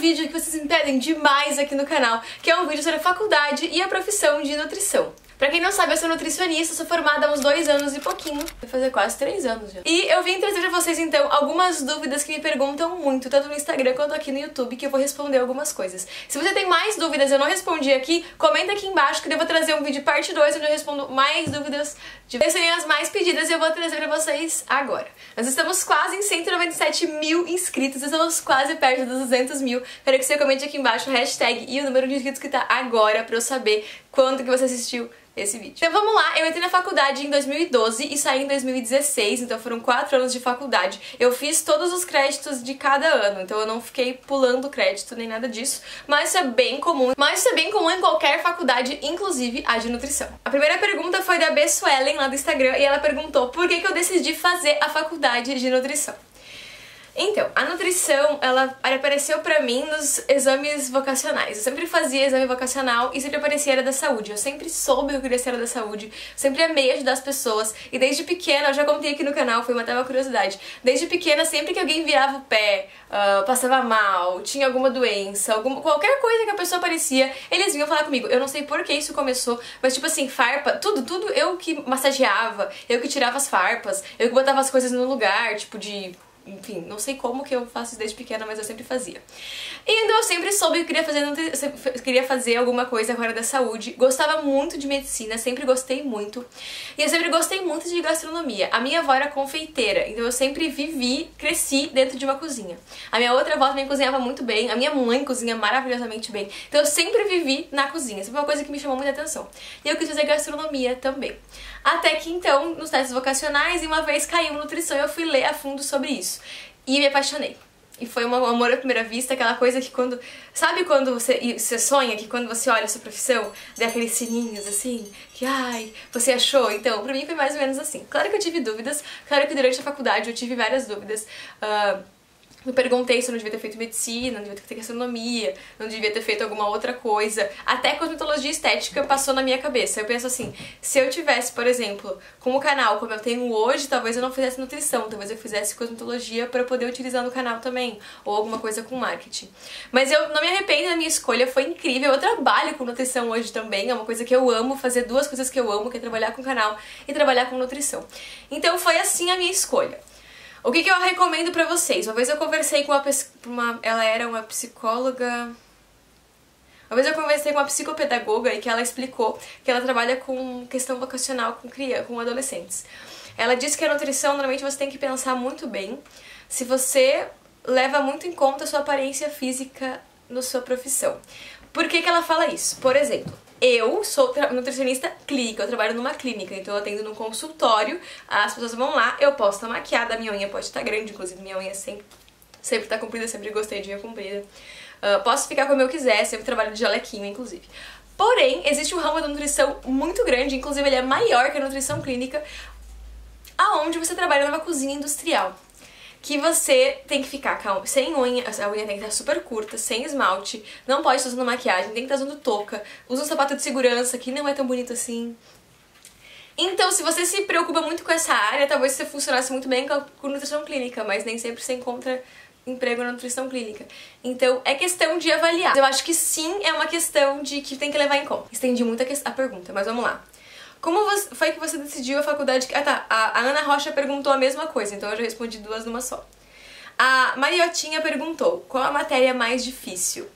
vídeo que vocês me pedem demais aqui no canal, que é um vídeo sobre a faculdade e a profissão de nutrição. Pra quem não sabe, eu sou nutricionista, sou formada há uns 2 anos e pouquinho, vai fazer quase 3 anos já. E eu vim trazer pra vocês, então, algumas dúvidas que me perguntam muito, tanto no Instagram quanto aqui no YouTube, que eu vou responder algumas coisas. Se você tem mais dúvidas e eu não respondi aqui, comenta aqui embaixo que eu vou trazer um vídeo parte 2, onde eu respondo mais dúvidas de serem as mais pedidas e eu vou trazer pra vocês agora. Nós estamos quase em 197 mil inscritos, estamos quase perto dos 200 mil. Quero que você comente aqui embaixo o hashtag e o número de inscritos que tá agora pra eu saber quando que você assistiu esse vídeo. Então vamos lá, eu entrei na faculdade em 2012 e saí em 2016, então foram 4 anos de faculdade. Eu fiz todos os créditos de cada ano, então eu não fiquei pulando crédito nem nada disso, mas isso é bem comum. Mas isso é bem comum em qualquer faculdade, inclusive a de nutrição. A primeira pergunta foi da B. Suelen, lá do Instagram, e ela perguntou por que eu decidi fazer a faculdade de nutrição. Então, a nutrição, ela apareceu pra mim nos exames vocacionais. Eu sempre fazia exame vocacional e sempre aparecia área da saúde. Eu sempre soube que eu queria ser área da saúde, sempre amei ajudar as pessoas. E desde pequena, eu já contei aqui no canal, foi até uma curiosidade. Desde pequena, sempre que alguém virava o pé, passava mal, tinha alguma doença, qualquer coisa que a pessoa aparecia, eles vinham falar comigo. Eu não sei por que isso começou, mas tipo assim, farpa, tudo eu que massageava, eu que tirava as farpas, eu que botava as coisas no lugar, tipo de... Enfim, não sei como que eu faço isso desde pequena, mas eu sempre fazia. E então eu sempre soube que eu queria fazer alguma coisa agora da saúde. Gostava muito de medicina, sempre gostei muito. E eu sempre gostei muito de gastronomia. A minha avó era confeiteira, então eu sempre cresci dentro de uma cozinha. A minha outra avó também cozinhava muito bem, a minha mãe cozinha maravilhosamente bem. Então eu sempre vivi na cozinha, isso foi uma coisa que me chamou muita atenção. E eu quis fazer gastronomia também. Até que então, nos testes vocacionais, e uma vez caiu nutrição e eu fui ler a fundo sobre isso. E me apaixonei. E foi um amor à primeira vista, aquela coisa que quando... Sabe quando você sonha que quando você olha a sua profissão, dá aqueles sininhos assim, que ai, você achou? Então, pra mim foi mais ou menos assim. Claro que eu tive dúvidas, claro que durante a faculdade eu tive várias dúvidas. Me perguntei se eu não devia ter feito medicina, não devia ter feito gastronomia, não devia ter feito alguma outra coisa. Até cosmetologia estética passou na minha cabeça. Eu penso assim, se eu tivesse, por exemplo, com o canal como eu tenho hoje, talvez eu não fizesse nutrição, talvez eu fizesse cosmetologia para poder utilizar no canal também, ou alguma coisa com marketing. Mas eu não me arrependo da minha escolha, foi incrível. Eu trabalho com nutrição hoje também, é uma coisa que eu amo, fazer 2 coisas que eu amo, que é trabalhar com o canal e trabalhar com nutrição. Então foi assim a minha escolha. O que eu recomendo pra vocês? Uma vez eu conversei com ela era uma psicóloga... Uma vez eu conversei com uma psicopedagoga e que ela explicou que ela trabalha com questão vocacional com adolescentes. Ela disse que a nutrição, normalmente você tem que pensar muito bem se você leva muito em conta a sua aparência física na sua profissão. Por que ela fala isso? Por exemplo, eu sou nutricionista clínica, eu trabalho numa clínica, então eu atendo num consultório, as pessoas vão lá, eu posso estar maquiada, a minha unha pode estar grande, inclusive minha unha sempre tá comprida, sempre gostei de unha comprida. Posso ficar como eu quiser, sempre trabalho de jalequinho, inclusive. Porém, existe um ramo da nutrição muito grande, inclusive ele é maior que a nutrição clínica, aonde você trabalha numa cozinha industrial. Que você tem que ficar sem unha, a unha tem que estar super curta, sem esmalte, não pode estar usando maquiagem, tem que estar usando touca, usa um sapato de segurança que não é tão bonito assim. Então, se você se preocupa muito com essa área, talvez você funcionasse muito bem com nutrição clínica, mas nem sempre você encontra emprego na nutrição clínica. Então, é questão de avaliar. Eu acho que sim, é uma questão de que tem que levar em conta. Estendi muito a pergunta, mas vamos lá. Como foi que você decidiu a faculdade... Ah tá, a Ana Rocha perguntou a mesma coisa, então eu já respondi 2 numa só. A Mariotinha perguntou, qual a matéria mais difícil?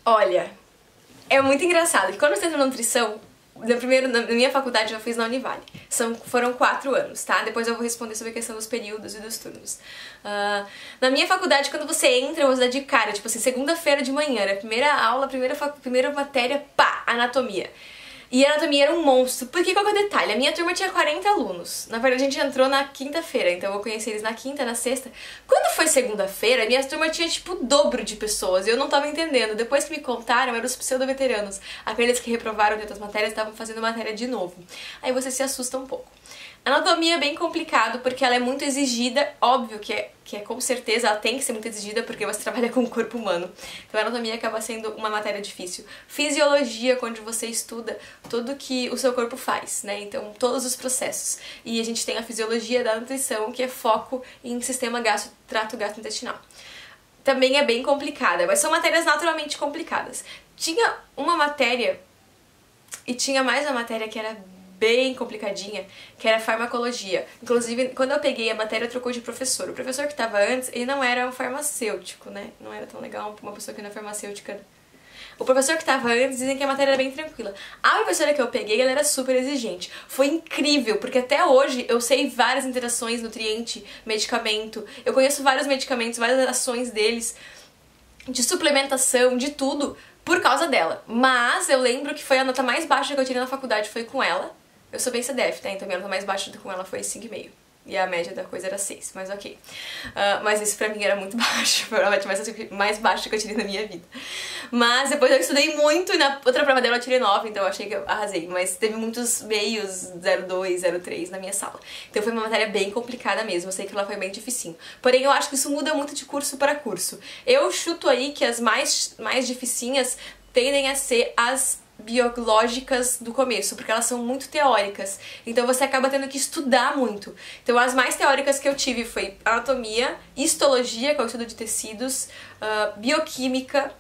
Olha, é muito engraçado, que quando você entra na nutrição, na minha faculdade eu fiz na Univale, foram 4 anos, tá? Depois eu vou responder sobre a questão dos períodos e dos turnos. Na minha faculdade, quando você entra, você dá de cara, tipo assim, segunda-feira de manhã, era a primeira aula, primeira matéria, pá, anatomia. E a anatomia era um monstro, porque qual que é o detalhe? A minha turma tinha 40 alunos. Na verdade, a gente entrou na quinta-feira, então eu vou conhecer eles na quinta, na sexta. Quando foi segunda-feira, a minha turma tinha, tipo, o dobro de pessoas, e eu não tava entendendo. Depois que me contaram, eram os pseudo-veteranos. Aqueles que reprovaram de outras matérias estavam fazendo matéria de novo. Aí você se assusta um pouco. Anatomia é bem complicado porque ela é muito exigida, óbvio que é com certeza ela tem que ser muito exigida porque você trabalha com o corpo humano. Então a anatomia acaba sendo uma matéria difícil. Fisiologia, quando você estuda tudo que o seu corpo faz, né? Então todos os processos. E a gente tem a fisiologia da nutrição, que é foco em sistema trato gastrointestinal. também é bem complicada, mas são matérias naturalmente complicadas. Tinha uma matéria, e tinha mais uma matéria que era bem complicadinha, que era farmacologia. Inclusive, quando eu peguei a matéria, trocou de professor. O professor que estava antes, ele não era um farmacêutico, né? Não era tão legal pra uma pessoa que não é farmacêutica. O professor que estava antes, dizem que a matéria era bem tranquila. A professora que eu peguei, ela era super exigente. Foi incrível, porque até hoje eu sei várias interações nutriente, medicamento. Eu conheço vários medicamentos, várias ações deles, de suplementação, de tudo, por causa dela. Mas eu lembro que foi a nota mais baixa que eu tirei na faculdade, foi com ela. Eu sou bem CDF, tá? Então minha nota mais baixa com ela foi 5,5. E a média da coisa era 6, mas ok. Mas isso pra mim era muito baixo. Foi a nota mais baixa que eu tirei na minha vida. Mas depois eu estudei muito e na outra prova dela eu tirei 9, então eu achei que eu arrasei. Mas teve muitos meios, 0,2, 0,3 na minha sala. Então foi uma matéria bem complicada mesmo. Eu sei que ela foi bem dificinho. Porém, eu acho que isso muda muito de curso para curso. Eu chuto aí que as mais dificinhas tendem a ser as biológicas do começo, porque elas são muito teóricas, então você acaba tendo que estudar muito. Então as mais teóricas que eu tive foi anatomia, histologia, que é o estudo de tecidos, bioquímica.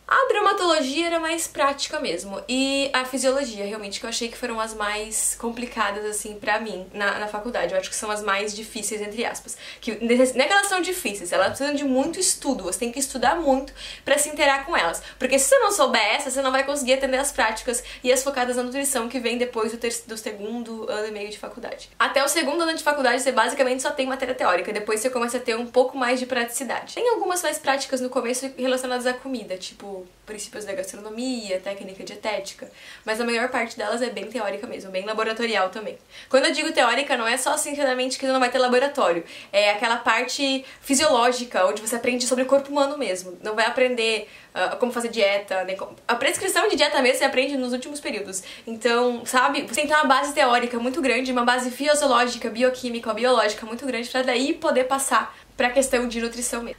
A dermatologia era mais prática mesmo, e a fisiologia, realmente, que eu achei que foram as mais complicadas, assim, pra mim, na faculdade. Eu acho que são as mais difíceis, entre aspas. Que, não é que elas são difíceis, elas precisam de muito estudo, você tem que estudar muito pra se inteirar com elas. Porque se você não souber essa, você não vai conseguir atender as práticas e as focadas na nutrição, que vem depois do segundo ano e meio de faculdade. Até o segundo ano de faculdade, você basicamente só tem matéria teórica, depois você começa a ter um pouco mais de praticidade. Tem algumas mais práticas no começo relacionadas à comida, tipo princípios da gastronomia, técnica dietética, mas a maior parte delas é bem teórica mesmo, bem laboratorial também. Quando eu digo teórica, não é só sinceramente que não vai ter laboratório, é aquela parte fisiológica, onde você aprende sobre o corpo humano mesmo, não vai aprender como fazer dieta, né? A prescrição de dieta mesmo você aprende nos últimos períodos, então, sabe, você tem que ter uma base teórica muito grande, uma base fisiológica, bioquímica, biológica muito grande, pra daí poder passar pra questão de nutrição mesmo.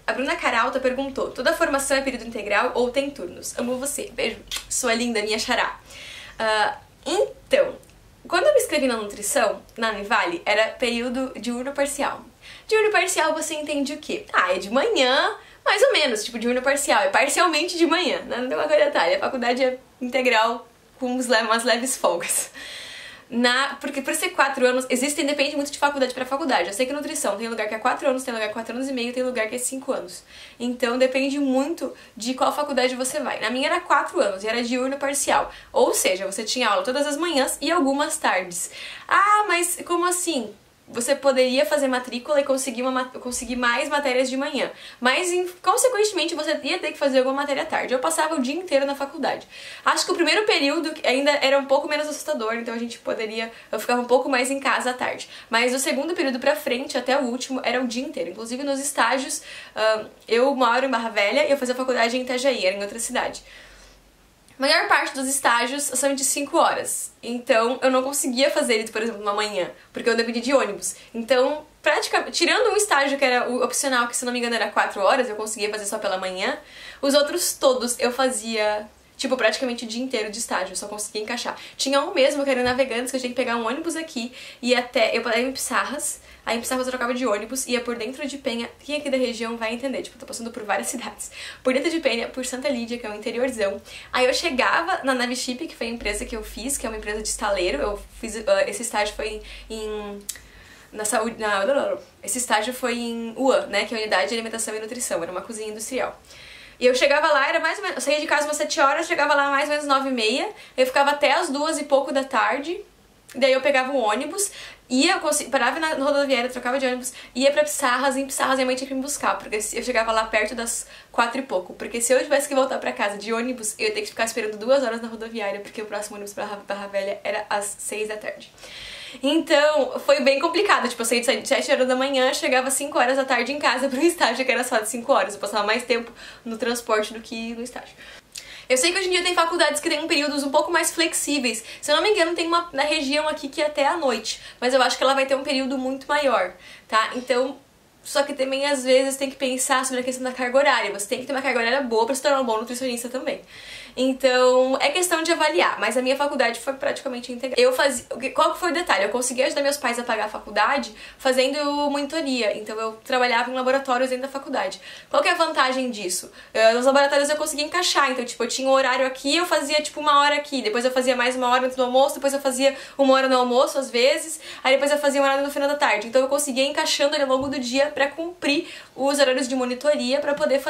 A Bruna Caralta perguntou: toda formação é período integral ou tem turnos? Amo você. Beijo. Sua linda, minha xará. Então, quando eu me inscrevi na nutrição, na Univale, era período diurno parcial. Diurno parcial você entende o quê? É de manhã, mais ou menos, tipo diurno parcial. É parcialmente de manhã, não tem uma coisa detalhe. A faculdade é integral com umas leves folgas. Porque por ser 4 anos, depende muito de faculdade pra faculdade. Eu sei que nutrição tem lugar que é 4 anos, tem lugar que é 4 anos e meio, tem lugar que é 5 anos. Então depende muito de qual faculdade você vai. Na minha era 4 anos e era diurno parcial. Ou seja, você tinha aula todas as manhãs e algumas tardes. Mas como assim? Você poderia fazer matrícula e conseguir mais matérias de manhã. Mas, consequentemente, você ia ter que fazer alguma matéria à tarde. Eu passava o dia inteiro na faculdade. Acho que o primeiro período ainda era um pouco menos assustador, então eu ficava um pouco mais em casa à tarde. Mas do segundo período pra frente, até o último, era o dia inteiro. Inclusive nos estágios, eu moro em Barra Velha e eu fazia faculdade em Itajaí, era em outra cidade. A maior parte dos estágios são de 5 horas, então eu não conseguia fazer eles, por exemplo, uma manhã, porque eu dependia de ônibus. Então, praticamente, tirando um estágio que era o opcional, que se não me engano era 4 horas, eu conseguia fazer só pela manhã, os outros todos eu fazia, tipo, praticamente o dia inteiro de estágio, eu só conseguia encaixar. Tinha um mesmo, que era em Navegantes, que eu tinha que pegar um ônibus aqui, e eu parei em Pissarras. Aí em Pissarras eu trocava de ônibus, ia por dentro de Penha. Quem aqui da região vai entender, tipo, eu tô passando por várias cidades. Por dentro de Penha, por Santa Lídia, que é um interiorzão. Aí eu chegava na Naviship, que foi a empresa que eu fiz, que é uma empresa de estaleiro. Eu fiz, esse estágio foi esse estágio foi em UAN, né, que é a Unidade de Alimentação e Nutrição, era uma cozinha industrial. E eu chegava lá, era mais ou menos, eu saía de casa umas 7 horas, chegava lá mais ou menos 9h30, eu ficava até as 2 e pouco da tarde, daí eu pegava um ônibus, parava na rodoviária, trocava de ônibus, ia pra Pissarras, e em Pissarras minha mãe tinha que me buscar, porque eu chegava lá perto das 4 e pouco, porque se eu tivesse que voltar pra casa de ônibus, eu ia ter que ficar esperando 2 horas na rodoviária, porque o próximo ônibus pra Barra Velha era às 6 da tarde. Então, foi bem complicado, tipo, eu saí de 7 horas da manhã, chegava às 5 horas da tarde em casa pro estágio, que era só de 5 horas, eu passava mais tempo no transporte do que no estágio. Eu sei que hoje em dia tem faculdades que têm períodos um pouco mais flexíveis. Se eu não me engano, tem uma na região aqui que é até à noite, mas eu acho que ela vai ter um período muito maior, tá? Então, Só que também, às vezes, tem que pensar sobre a questão da carga horária. Você tem que ter uma carga horária boa pra se tornar um bom nutricionista também. Então, é questão de avaliar. Mas a minha faculdade foi praticamente integral. Eu fazia... Qual que foi o detalhe? Eu consegui ajudar meus pais a pagar a faculdade fazendo monitoria. Então, eu trabalhava em laboratórios dentro da faculdade. Qual que é a vantagem disso? Nos laboratórios eu conseguia encaixar. Então, tipo, eu tinha um horário aqui, eu fazia, tipo, 1 hora aqui. Depois eu fazia mais 1 hora antes do almoço. Depois eu fazia 1 hora no almoço, às vezes. Aí depois eu fazia 1 hora no final da tarde. Então, eu conseguia ir encaixando ao longo do dia pra cumprir os horários de monitoria pra poder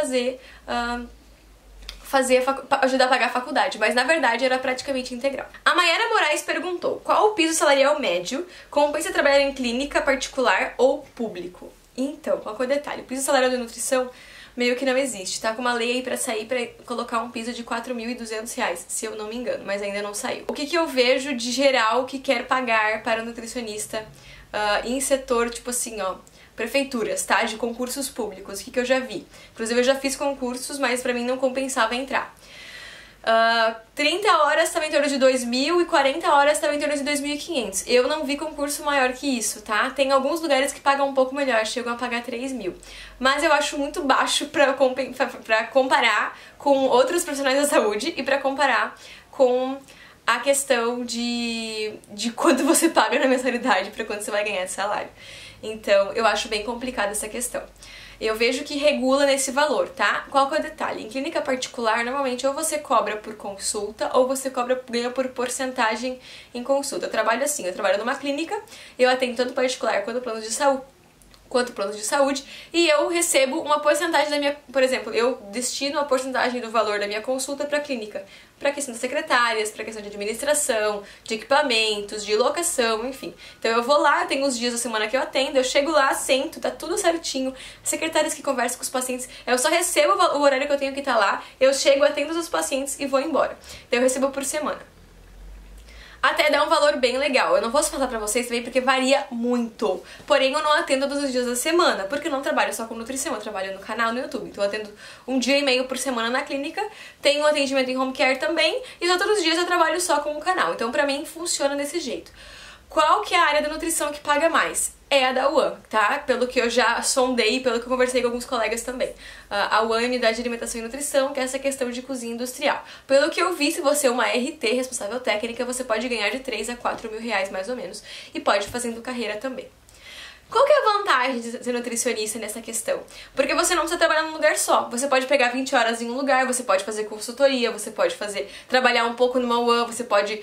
ajudar a pagar a faculdade, mas na verdade era praticamente integral. A Mayara Moraes perguntou: qual o piso salarial médio? Compensa trabalhar em clínica particular ou público? Então, qual que é o detalhe? O piso salarial de nutrição meio que não existe, tá com uma lei aí pra sair pra colocar um piso de R$4.200, se eu não me engano, mas ainda não saiu. O que eu vejo de geral que quer pagar para o nutricionista em setor, tipo assim, ó, prefeituras, tá? De concursos públicos. O que eu já vi? Inclusive eu já fiz concursos, mas pra mim não compensava entrar. 30 horas estava em torno de 2.000 e 40 horas estava em torno de 2.500. Eu não vi concurso maior que isso, tá? Tem alguns lugares que pagam um pouco melhor, chegam a pagar 3.000. Mas eu acho muito baixo pra comparar com outros profissionais da saúde e pra comparar com a questão de quanto você paga na mensalidade pra quanto você vai ganhar de salário. Então, eu acho bem complicada essa questão. Eu vejo que regula nesse valor, tá? Qual que é o detalhe? Em clínica particular, normalmente, ou você cobra por consulta, ou você ganha por porcentagem em consulta. Eu trabalho assim, eu trabalho numa clínica, eu atendo tanto particular quanto plano de saúde, e eu recebo uma porcentagem da minha... Por exemplo, eu destino a porcentagem do valor da minha consulta para a clínica, para a questão das secretárias, para a questão de administração, de equipamentos, de locação, enfim. Então eu vou lá, tenho os dias da semana que eu atendo, eu chego lá, sento, tá tudo certinho, secretárias que conversam com os pacientes, eu só recebo o horário que eu tenho que estar lá, eu chego, atendo os pacientes e vou embora. Então eu recebo por semana. Até dá um valor bem legal. Eu não posso falar pra vocês também porque varia muito. Porém, eu não atendo todos os dias da semana, porque eu não trabalho só com nutrição, eu trabalho no canal no YouTube. Então eu atendo 1 dia e meio por semana na clínica, tenho um atendimento em home care também, e todos os dias eu trabalho só com o canal. Então pra mim funciona desse jeito. Qual que é a área da nutrição que paga mais? É a da UAN, tá? Pelo que eu já sondei, pelo que eu conversei com alguns colegas também. A UAN, Unidade de Alimentação e Nutrição, que é essa questão de cozinha industrial. Pelo que eu vi, se você é uma RT, responsável técnica, você pode ganhar de 3 a 4 mil reais mais ou menos. E pode ir fazendo carreira também. Qual que é a vantagem de ser nutricionista nessa questão? Porque você não precisa trabalhar num lugar só. Você pode pegar 20 horas em um lugar, você pode fazer consultoria, você pode trabalhar um pouco numa UAN, você pode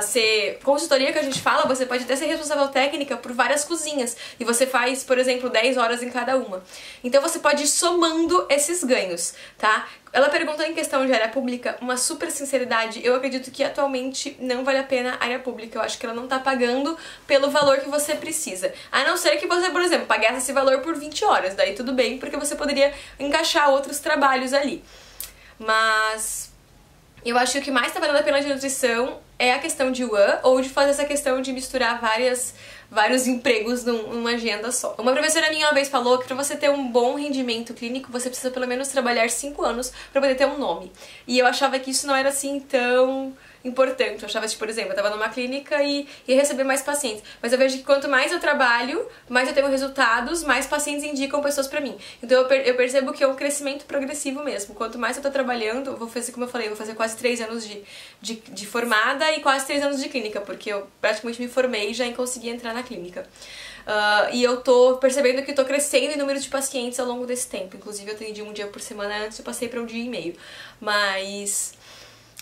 ser consultoria que a gente fala, você pode até ser responsável técnica por várias cozinhas. E você faz, por exemplo, 10 horas em cada uma. Então você pode ir somando esses ganhos, tá? Ela perguntou em questão de área pública, uma super sinceridade, eu acredito que atualmente não vale a pena a área pública, eu acho que ela não tá pagando pelo valor que você precisa. A não ser que você, por exemplo, pagasse esse valor por 20 horas, daí tudo bem, porque você poderia encaixar outros trabalhos ali. Mas eu acho que o que mais tá valendo a pena de nutrição é a questão de UAN, ou de fazer essa questão de misturar vários empregos numa agenda só. Uma professora minha uma vez falou que pra você ter um bom rendimento clínico, você precisa pelo menos trabalhar 5 anos pra poder ter um nome. E eu achava que isso não era assim tão importante. Eu achava que, por exemplo, eu tava numa clínica e ia receber mais pacientes. Mas eu vejo que quanto mais eu trabalho, mais eu tenho resultados, mais pacientes indicam pessoas pra mim. Então eu percebo que é um crescimento progressivo mesmo. Quanto mais eu tô trabalhando, eu vou fazer, como eu falei, eu vou fazer quase 3 anos de formada e quase 3 anos de clínica, porque eu praticamente me formei já e consegui entrar na clínica. E eu tô percebendo que eu tô crescendo em número de pacientes ao longo desse tempo. Inclusive eu atendi 1 dia por semana, antes eu passei pra 1 dia e meio.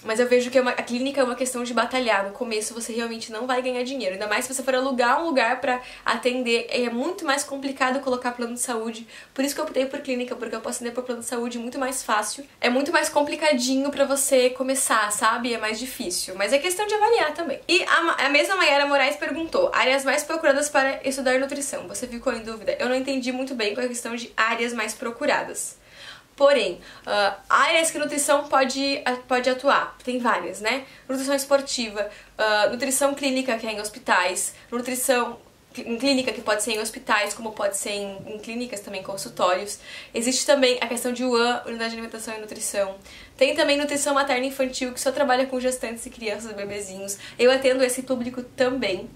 Mas eu vejo que a clínica é uma questão de batalhar. No começo você realmente não vai ganhar dinheiro. Ainda mais se você for alugar um lugar pra atender. É muito mais complicado colocar plano de saúde. Por isso que eu optei por clínica, porque eu posso atender por plano de saúde muito mais fácil. É muito mais complicadinho pra você começar, sabe? É mais difícil. Mas é questão de avaliar também. E a mesma Mayara Moraes perguntou: áreas mais procuradas para estudar nutrição. Você ficou em dúvida? Eu não entendi muito bem com a questão de áreas mais procuradas. Porém, áreas que a nutrição pode atuar, tem várias, né? Nutrição esportiva, nutrição clínica, que é em hospitais, nutrição em clínica, que pode ser em hospitais, como pode ser em clínicas também, consultórios. Existe também a questão de UAN, Unidade de Alimentação e Nutrição. Tem também nutrição materna e infantil, que só trabalha com gestantes e crianças e bebezinhos. Eu atendo esse público também.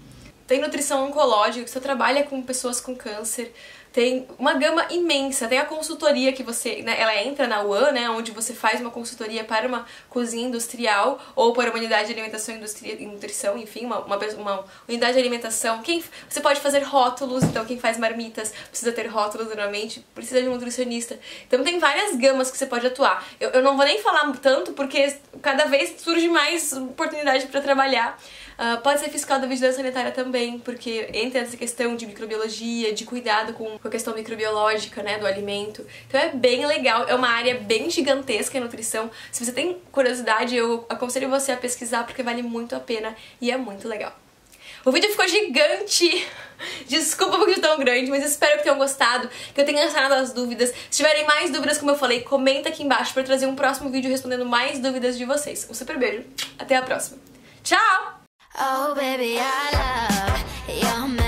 Tem nutrição oncológica, que só trabalha com pessoas com câncer. Tem uma gama imensa, tem a consultoria que você, né, ela entra na UAN, né, onde você faz uma consultoria para uma cozinha industrial ou para uma unidade de alimentação e nutrição, enfim, uma unidade de alimentação. Você pode fazer rótulos, então quem faz marmitas precisa ter rótulos normalmente, precisa de um nutricionista. Então tem várias gamas que você pode atuar. Eu não vou nem falar tanto porque cada vez surge mais oportunidade para trabalhar. Pode ser fiscal da vigilância sanitária também, porque entra essa questão de microbiologia, de cuidado com a questão microbiológica, né, do alimento. Então é bem legal, é uma área bem gigantesca a nutrição. Se você tem curiosidade, eu aconselho você a pesquisar porque vale muito a pena e é muito legal. O vídeo ficou gigante, desculpa por ser tão grande, mas espero que tenham gostado, que eu tenha sanado as dúvidas. Se tiverem mais dúvidas, como eu falei, comenta aqui embaixo pra eu trazer um próximo vídeo respondendo mais dúvidas de vocês. Um super beijo, até a próxima. Tchau! Oh baby, I love your